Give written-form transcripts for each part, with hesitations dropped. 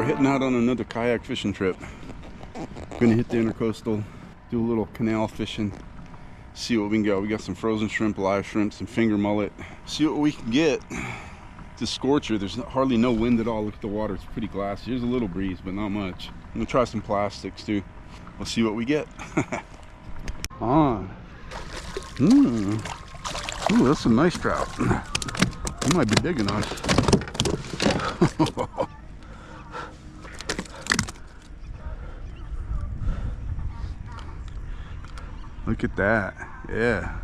heading out on another kayak fishing trip. Gonna hit the intercoastal, do a little canal fishing, see what we can get. We got some frozen shrimp, live shrimp, some finger mullet. See what we can get. It's a scorcher. There's hardly no wind at all. Look at the water. It's pretty glassy. There's a little breeze, but not much. I'm gonna try some plastics too. We'll see what we get. On. Ooh, that's some nice trout. That might be big enough. Look at that. Yeah.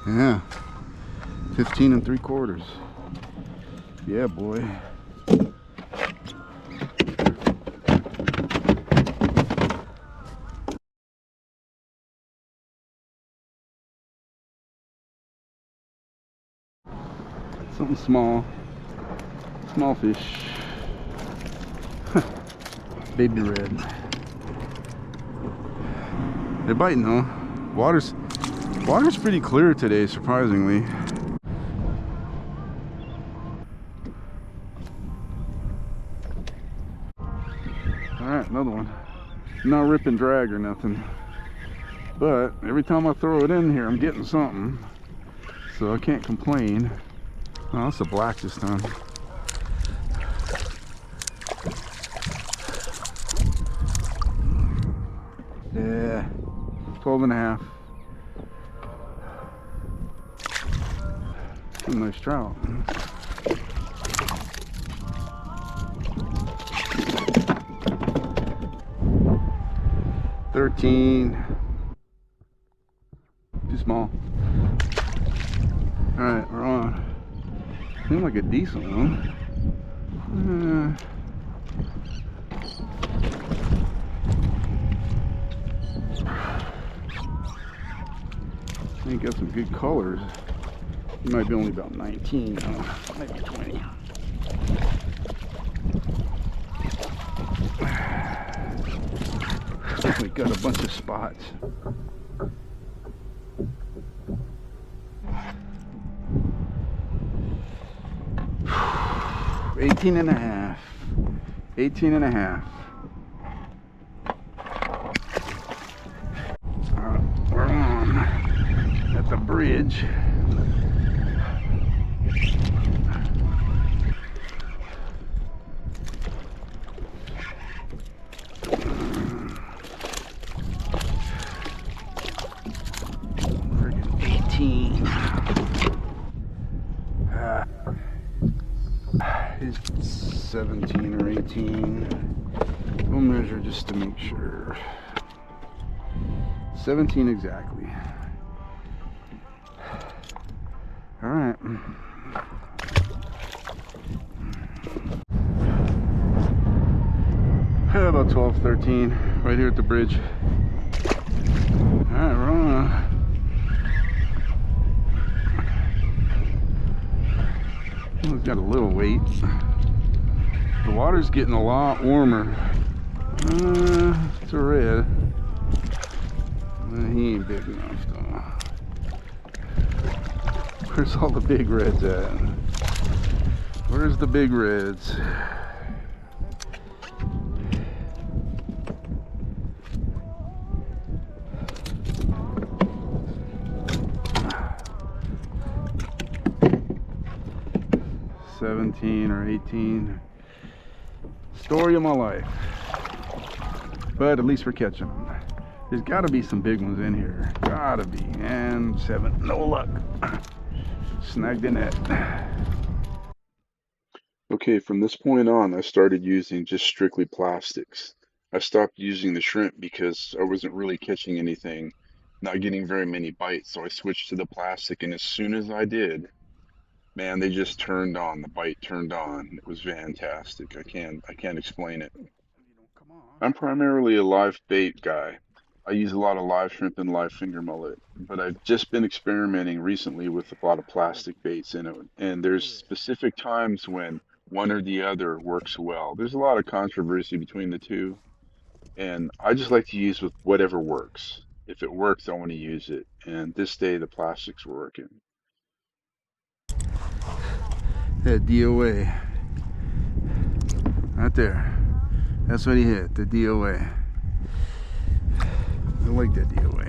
Yeah. 15 3/4. Yeah, boy. Something small. Small fish. Baby red. They're biting though. Water's pretty clear today, surprisingly. Alright, another one. Not rip and drag or nothing. But every time I throw it in here, I'm getting something. So I can't complain. Oh, that's a black this time. Yeah, 12 and a half. A nice trout. $13. Too small. Alright, we're on. Seems like a decent one. He got some good colors. He might be only about 19, maybe 20. We got a bunch of spots. $18 and a half. 18 and a half. We're on at the bridge. Friggin' 18. It's 17 or 18. We'll measure just to make sure. 17 exactly. All right. About 12, 13, right here at the bridge. All right, we're on. It's got a little weight. The water's getting a lot warmer. It's a red. He ain't big enough though. Where's all the big reds at? Where's the big reds? $17 or $18. Story of my life. But at least we're catching them. There's got to be some big ones in here. Gotta be. And 7. No luck. Snagged in it. Okay, from this point on, I started using just strictly plastics. I stopped using the shrimp because I wasn't really catching anything, not getting very many bites. So I switched to the plastic, and as soon as I did, man, they just turned on. The bite turned on. It was fantastic. I can't explain it. I'm primarily a live bait guy. I use a lot of live shrimp and live finger mullet, but I've just been experimenting recently with a lot of plastic baits in it. And there's specific times when one or the other works well. There's a lot of controversy between the two, and I just like to use with whatever works. If it works, I want to use it. And this day, the plastics were working. That DOA. Right there. That's what he hit, the DOA. I like that DOA.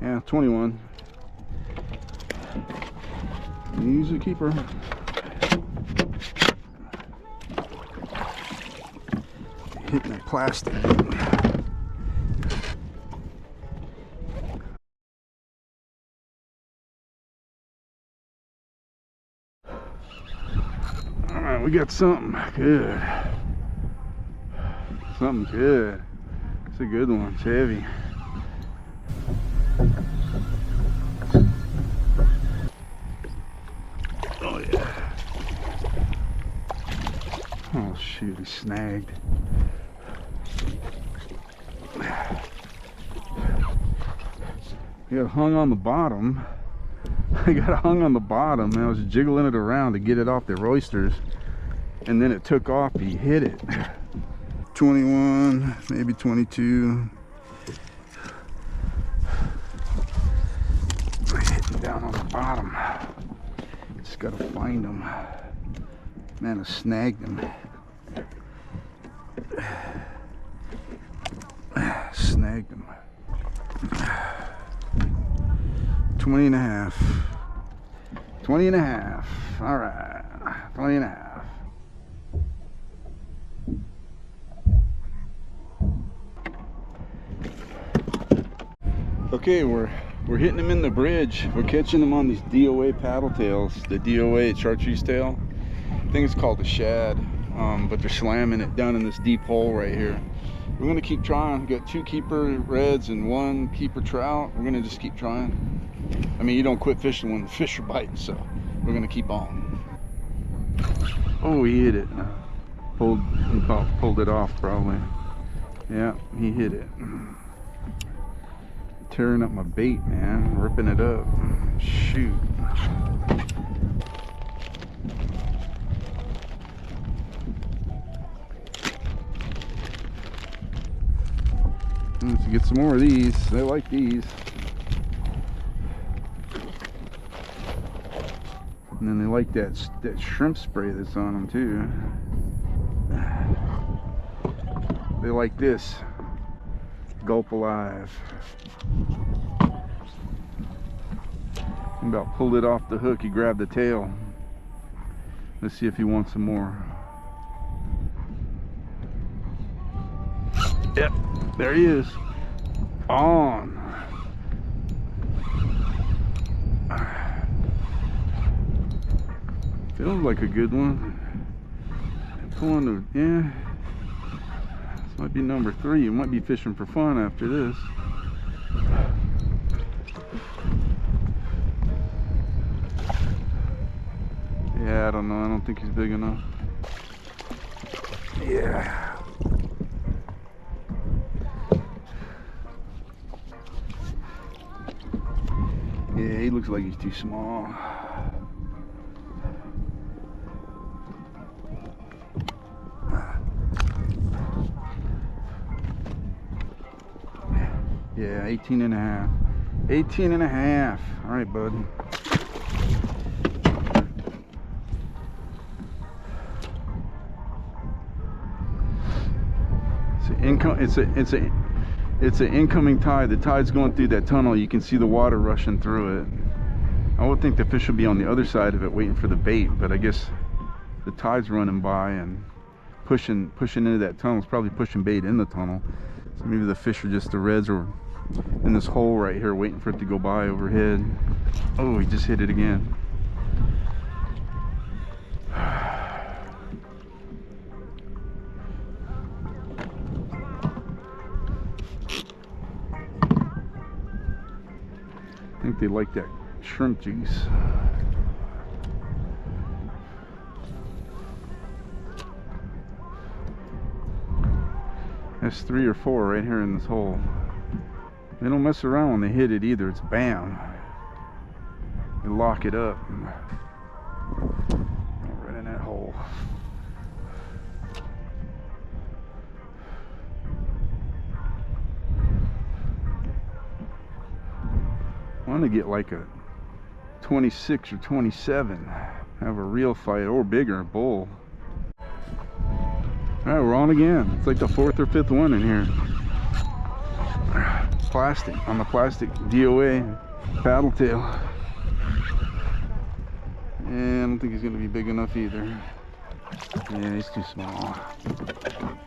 Yeah, 21. He's a keeper. Hitting that plastic. Alright, we got something good. Something good. It's a good one. It's heavy. Oh yeah. Oh shoot, he snagged. He got hung on the bottom. I got hung on the bottom and I was jiggling it around to get it off the roisters, and then it took off. He hit it. 21, maybe 22. Hitting down on the bottom. Just gotta find him. Man, I snagged him. Snagged him. 20 and a half. 20 and a half. All right. 20 and a half. Okay, we're hitting them in the bridge. We're catching them on these DOA paddle tails. The DOA chartreuse tail. I think it's called a shad, but they're slamming it down in this deep hole right here. We're gonna keep trying. We got 2 keeper reds and 1 keeper trout. We're gonna just keep trying. I mean, you don't quit fishing when the fish are biting, so we're gonna keep on. Oh, he hit it. Pulled it off probably. Yeah, he hit it. Tearing up my bait, man. Ripping it up. Shoot. Let's get some more of these. They like these. And then they like that shrimp spray that's on them too. They like this. Gulp Alive. About pulled it off the hook. He grabbed the tail. Let's see if he wants some more. Yep, there he is. On. Feels like a good one. Pulling the, yeah. This might be number 3. You might be fishing for fun after this. Yeah, I don't know. I don't think he's big enough. Yeah. Yeah, he looks like he's too small. Yeah, 18 and a half. 18 and a half. All right, bud. It's an incoming tide. The tide's going through that tunnel. You can see the water rushing through it. I would think the fish would be on the other side of it waiting for the bait, but I guess the tide's running by and pushing into that tunnel. It's probably pushing bait in the tunnel. So maybe the fish are just, the reds are in this hole right here waiting for it to go by overhead. Oh, he just hit it again. I think they like that shrimp juice. That's 3 or 4 right here in this hole. They don't mess around when they hit it either. It's bam. They lock it up. Right in that hole. I want to get like a 26 or 27. Have a real fight, or bigger, bull. Alright, we're on again. It's like the 4th or 5th one in here. Plastic, on the plastic DOA paddle tail. And I don't think he's going to be big enough either. Yeah, he's too small. It's a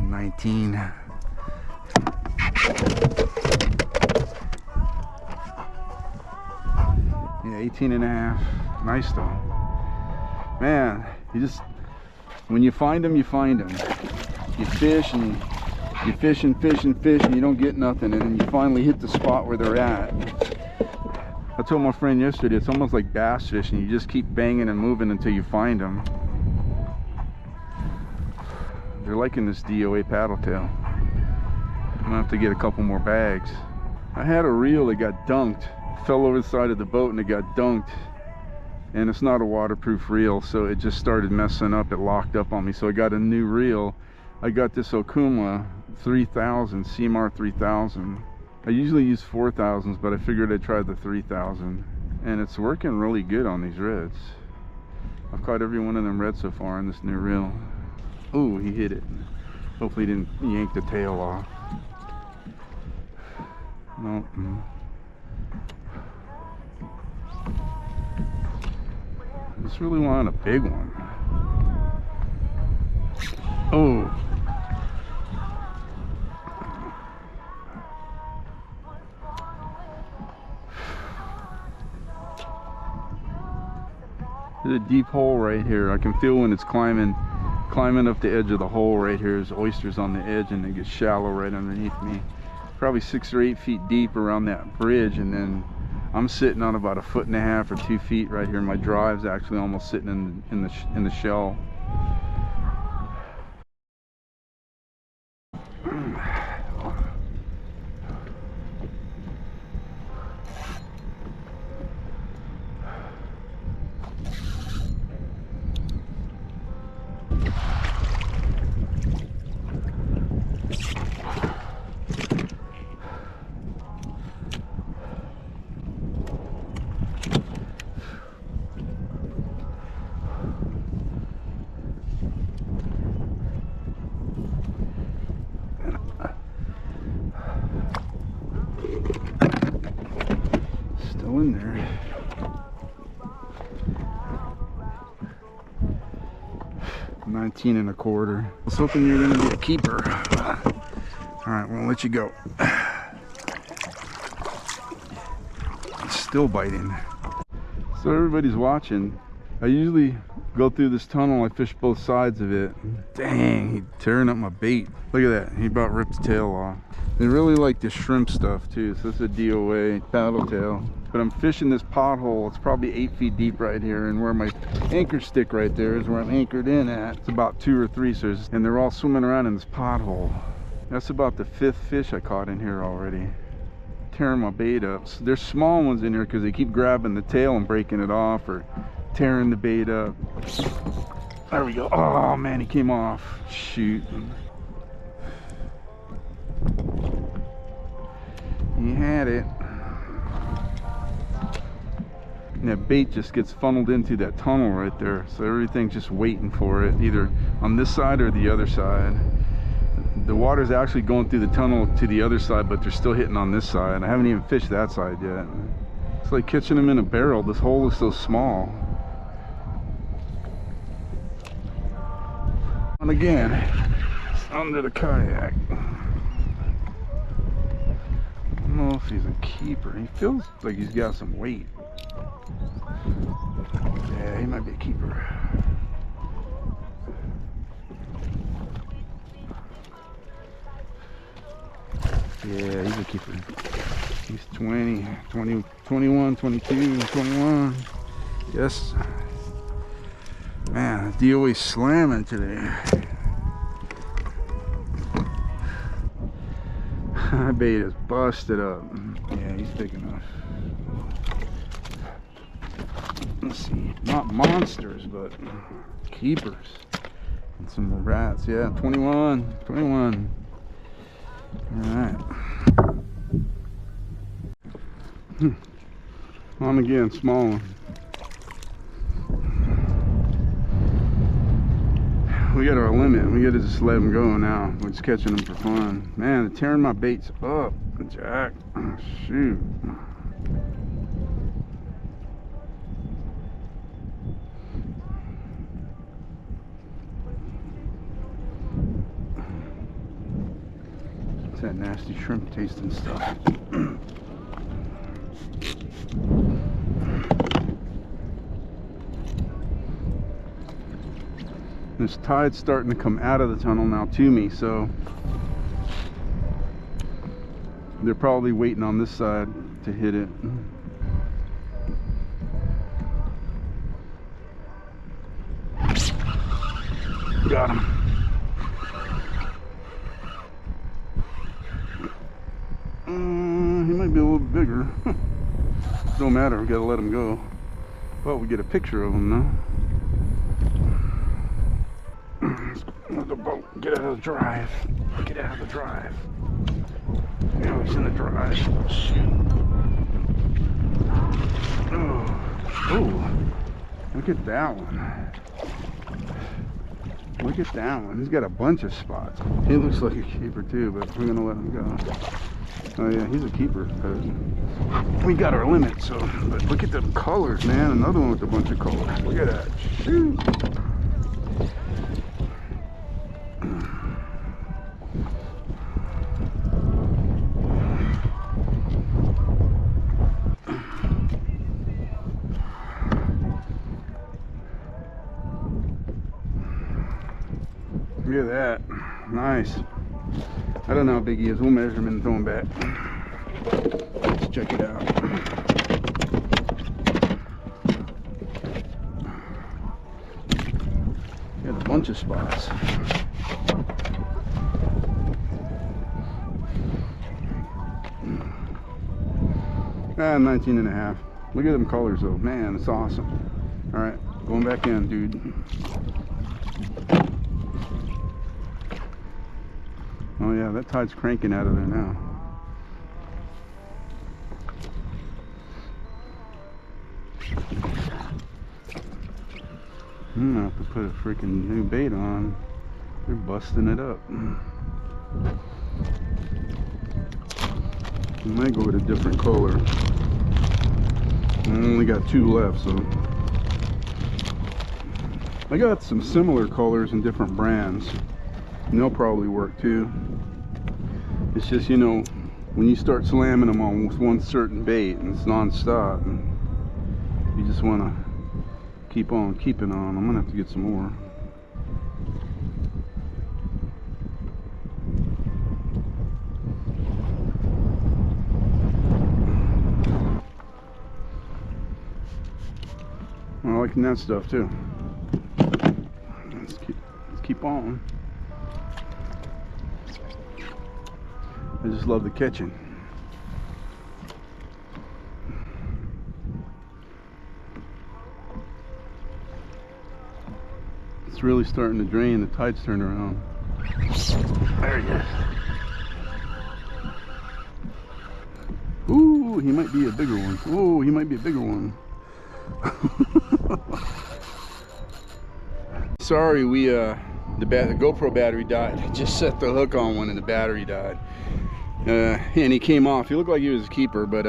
19. Yeah, 18 and a half. Nice though. Man, you just, when you find them, you find them. You fish and you fish and fish and fish and you don't get nothing, and then you finally hit the spot where they're at. I told my friend yesterday, it's almost like bass fishing. You just keep banging and moving until you find them. They're liking this DOA paddle tail. I'm gonna have to get a couple more bags. I had a reel that got dunked. Fell over the side of the boat and it got dunked. And it's not a waterproof reel, so it just started messing up. It locked up on me, so I got a new reel. I got this Okuma 3000, CMAR 3000. I usually use 4000s, but I figured I'd try the 3000. And it's working really good on these reds. I've caught every one of them reds so far on this new reel. Oh, he hit it. Hopefully he didn't yank the tail off. Nope. I just really want a big one. Oh. There's a deep hole right here. I can feel when it's climbing up the edge of the hole right here. There's oysters on the edge and it gets shallow right underneath me. Probably 6 or 8 feet deep around that bridge, and then I'm sitting on about 1.5 or 2 feet right here. My drive's actually almost sitting in the shell. Still in there. $19.25. I was hoping you were going to be a keeper. Alright, we'll let you go. It's still biting. So everybody's watching. I usually go through this tunnel. I fish both sides of it. Dang, he's tearing up my bait. Look at that. He about ripped the tail off. They really like this shrimp stuff too. So this is a DOA paddle tail. But I'm fishing this pothole. It's probably 8 feet deep right here, and where my anchor stick right there is where I'm anchored in at. It's about 2 or 3, and they're all swimming around in this pothole. That's about the 5th fish I caught in here already. Tearing my bait up. So there's small ones in here because they keep grabbing the tail and breaking it off, or tearing the bait up. There we go. Oh man, he came off. Shoot. He had it. And that bait just gets funneled into that tunnel right there, so everything's just waiting for it, either on this side or the other side. The water's actually going through the tunnel to the other side, but they're still hitting on this side. I haven't even fished that side yet. It's like catching them in a barrel. This hole is so small. And again, it's under the kayak. I don't know if he's a keeper. He feels like he's got some weight. Yeah, he might be a keeper. Yeah, he's a keeper. He's 20, 21, 22, 21. Yes. Man, the DOA's slamming today. That bait is busted up. Yeah, he's big enough. Let's see. Not monsters, but keepers. And some more rats, yeah, 21. Alright. On again, small one. We got our limit. We gotta just let them go now. We're just catching them for fun. Man, they're tearing my baits up, Jack. Oh, shoot. It's that nasty shrimp tasting stuff. This tide's starting to come out of the tunnel now to me, so they're probably waiting on this side to hit it. Got him. He might be a little bigger. Don't matter, we gotta let him go. Well, we get a picture of him now. Let the boat get out of the drive. Get out of the drive. Now he's in the drive. Shoot. Oh, look at that one. Look at that one. He's got a bunch of spots. He looks like a keeper too, but we're gonna let him go. Oh yeah, he's a keeper. We got our limit, so. But look at the colors, man. Another one with a bunch of colors. Look at that. Shoot. Look at that. Nice. I don't know how big he is. We'll measure him and throw him back. Let's check it out. Got a bunch of spots. Ah, 19 and a half. Look at them colors though. Man, it's awesome. All right, going back in, dude. Oh yeah, that tide's cranking out of there now. I'm gonna have to put a freaking new bait on. They're busting it up. I might go with a different color. I only got 2 left, so I got some similar colors and different brands, and they'll probably work too. It's just, you know, when you start slamming them on with one certain bait and it's non-stop, and you just want to keep on keeping on. I'm gonna have to get some more. I'm liking that stuff too. Let's keep on. I just love the catching. It's really starting to drain. The tide's turned around. There he is. Ooh, he might be a bigger one. Oh, he might be a bigger one. Sorry, the GoPro battery died. I just set the hook on one and the battery died. And he came off. He looked like he was a keeper, but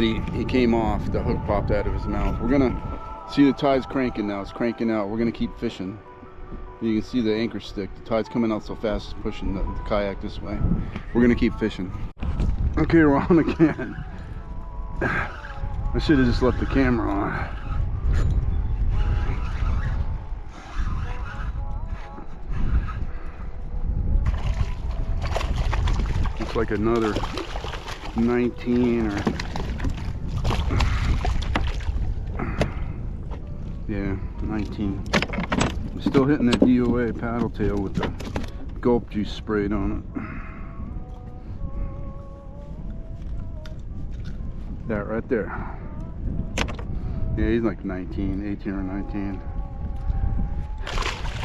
he came off. The hook popped out of his mouth. We're gonna see the tide's cranking now. It's cranking out. We're gonna keep fishing. You can see the anchor stick. The tide's coming out so fast, it's pushing the kayak this way. We're gonna keep fishing. Okay, we're on again. I should have just left the camera on. Looks like another 19 or yeah, 19. I'm still hitting that DOA paddle tail with the gulp juice sprayed on it. That right there. Yeah, he's like 19, 18 or 19.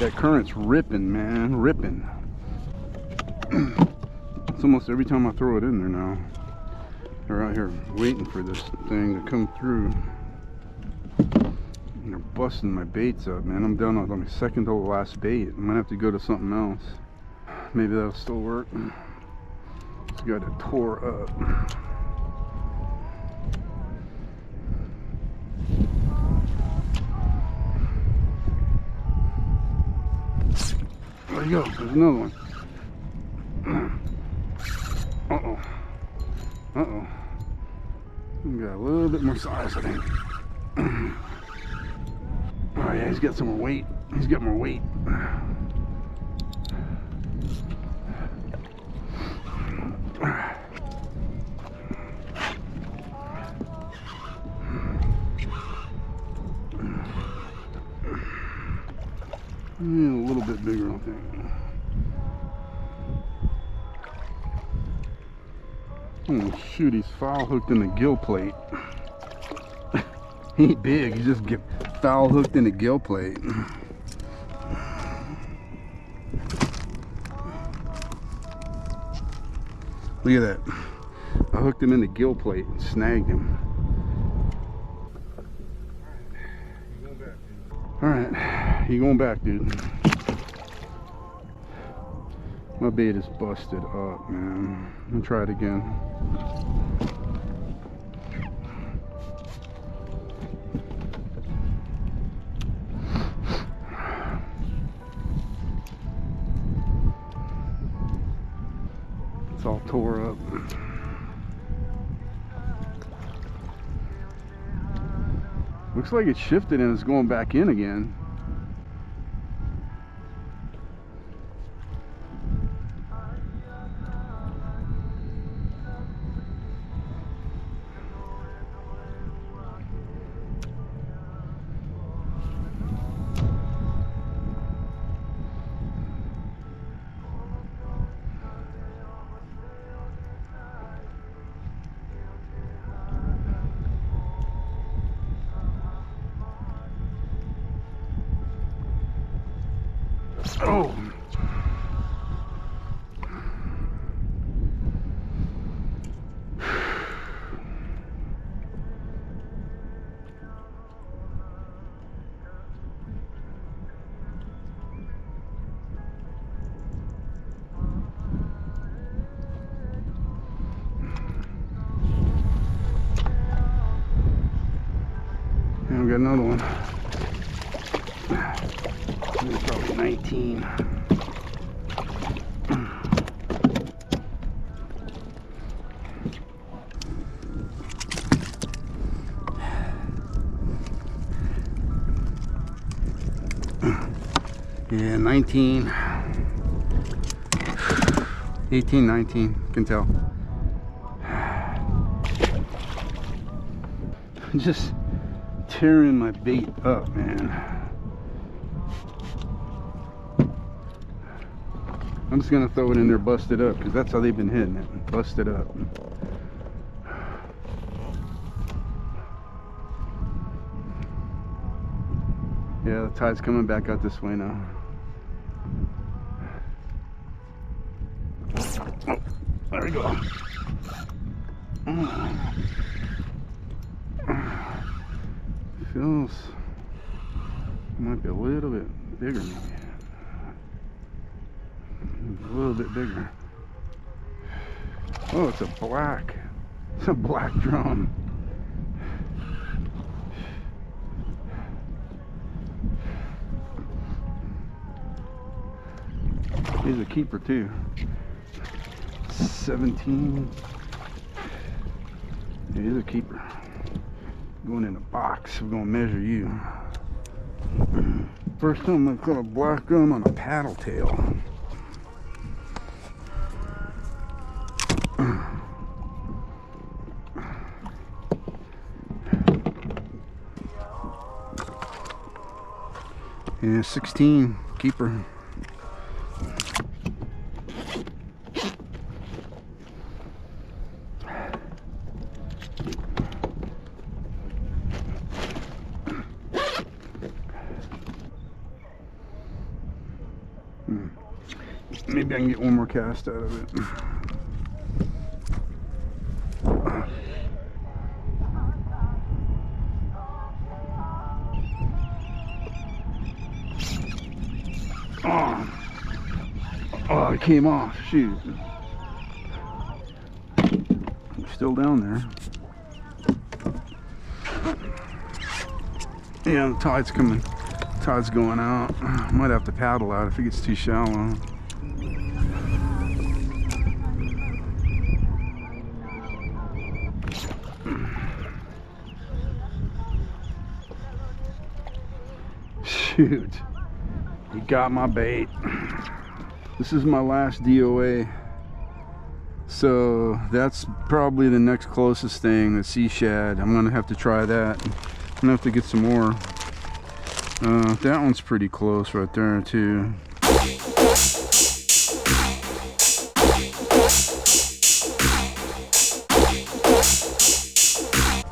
That current's ripping, man, ripping. It's almost every time I throw it in there now. They're out here waiting for this thing to come through. And they're busting my baits up, man. I'm down on my second to the last bait. I'm gonna have to go to something else. Maybe that'll still work. Just got it tore up. There you go. There's another one. Uh-oh. Uh-oh. Got a little bit more size, I think. Oh yeah, he's got some more weight. He's got more weight. A little bit bigger, I think. Oh shoot, he's foul hooked in the gill plate. He ain't big, he's just foul hooked in the gill plate. Look at that. I hooked him in the gill plate and snagged him. Alright, you going back, dude. My bait is busted up, man. I'm gonna try it again. It's all tore up. Looks like it shifted and it's going back in again. Oh. And we got another one. It's probably 19. Yeah, 19. 18, 19, can tell. Just tearing my bait up, man. I'm just gonna throw it in there busted up because that's how they've been hitting it, busted up. Yeah, the tide's coming back out this way now. Oh, there we go. Feels might be a little bit bigger maybe. A little bit bigger. Oh, it's a black drum. He's a keeper too. 17. Yeah, he's a keeper. Going in a box. We're gonna measure you. First time I caught a black drum on a paddle tail. Yeah, 16 keeper. Maybe I can get one more cast out of it. Oh, it came off. Shoot. Still down there. Yeah, the tide's coming. Tide's going out. Might have to paddle out if it gets too shallow. Shoot. You got my bait. This is my last DOA. So that's probably the next closest thing, the sea shad. I'm gonna have to try that. I'm gonna have to get some more. That one's pretty close right there too.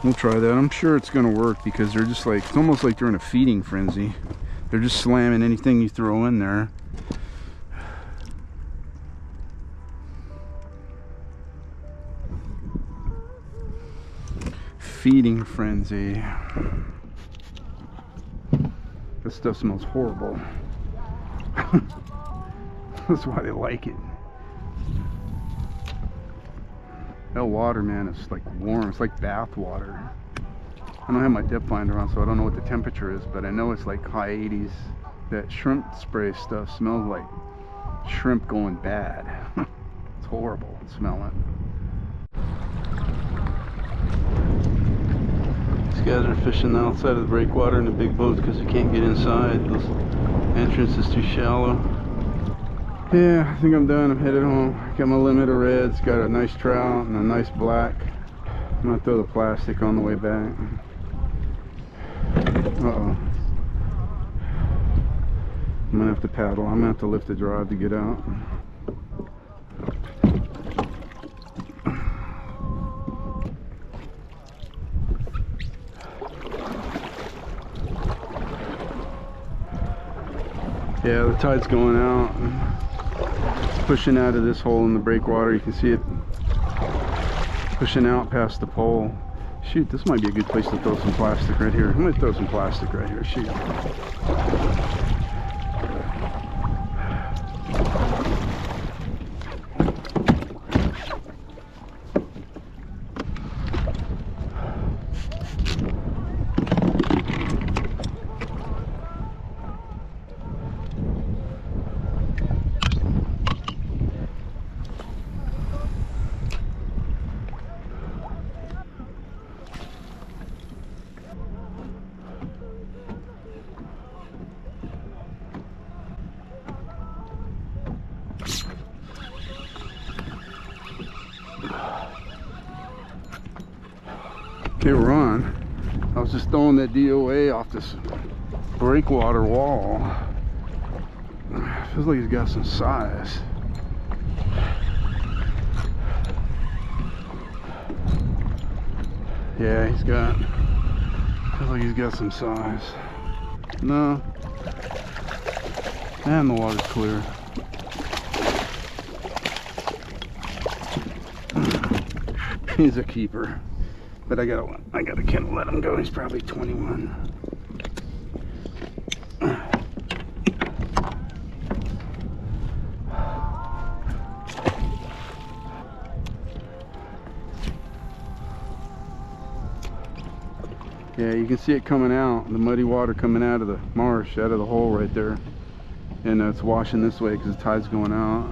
We'll try that. I'm sure it's gonna work because they're just like, it's almost like they're in a feeding frenzy. They're just slamming anything you throw in there. Feeding frenzy. This stuff smells horrible. That's why they like it. That water, man, is like warm. It's like bath water. I don't have my depth finder on, so I don't know what the temperature is, but I know it's like high 80s. That shrimp spray stuff smells like shrimp going bad. It's horrible smelling. These guys are fishing outside of the breakwater in the big boats because they can't get inside. This entrance is too shallow. Yeah, I think I'm done. I'm headed home. Got my limit of reds. Got a nice trout and a nice black. I'm gonna throw the plastic on the way back. Uh-oh. I'm gonna have to paddle. I'm gonna have to lift the rod to get out. Yeah, the tide's going out. It's pushing out of this hole in the breakwater. You can see it pushing out past the pole. Shoot, this might be a good place to throw some plastic right here. I'm gonna throw some plastic right here. Shoot. Okay, we're on. I was just throwing that DOA off this breakwater wall. Feels like he's got some size. Yeah, feels like he's got some size. No. And the water's clear. He's a keeper. But I can't let him go. He's probably 21. Yeah, you can see it coming out, the muddy water coming out of the marsh, out of the hole right there. And it's washing this way because the tide's going out.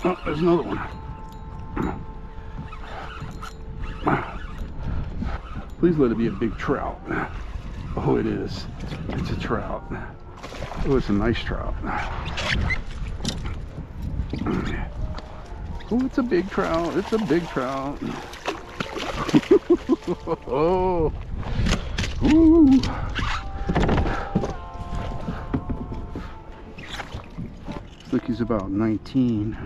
Oh, there's another one. Please let it be a big trout. Oh, it is. It's a trout. Oh, it's a nice trout. Oh, it's a big trout. It's a big trout. Oh. Ooh. Looks like he's about 19.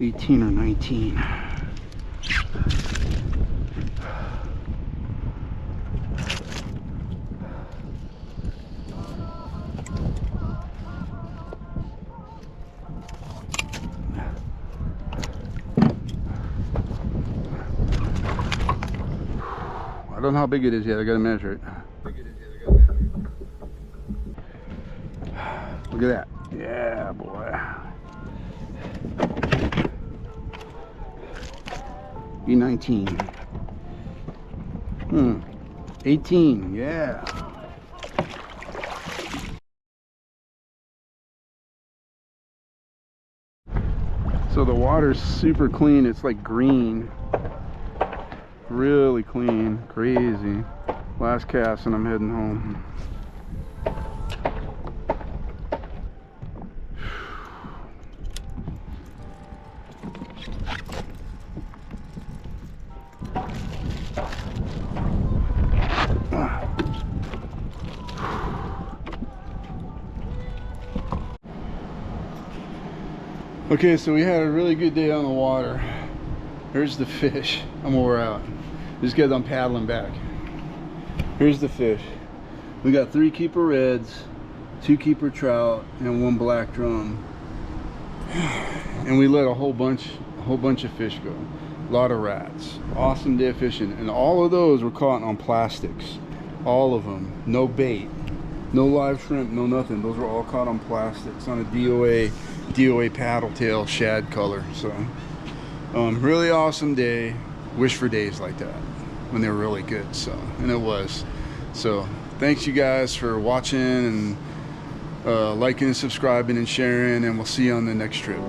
18 or 19. I don't know how big it is yet. I gotta measure it. Look at that. Yeah, boy. E19. 18. Yeah. So the water's super clean. It's like green. Really clean. Crazy. Last cast and I'm heading home. Okay, so we had a really good day on the water. Here's the fish. I'm wore out. Just get them paddling back. Here's the fish. We got 3 keeper reds, 2 keeper trout, and 1 black drum. And we let a whole bunch of fish go. A lot of rats. Awesome day of fishing. And all of those were caught on plastics. All of them. No bait. No live shrimp, no nothing. Those were all caught on plastics on a DOA paddle tail shad color. So really awesome day. Wish for days like that when they were really good. So, and it was. So thanks you guys for watching and liking and subscribing and sharing, and we'll see you on the next trip.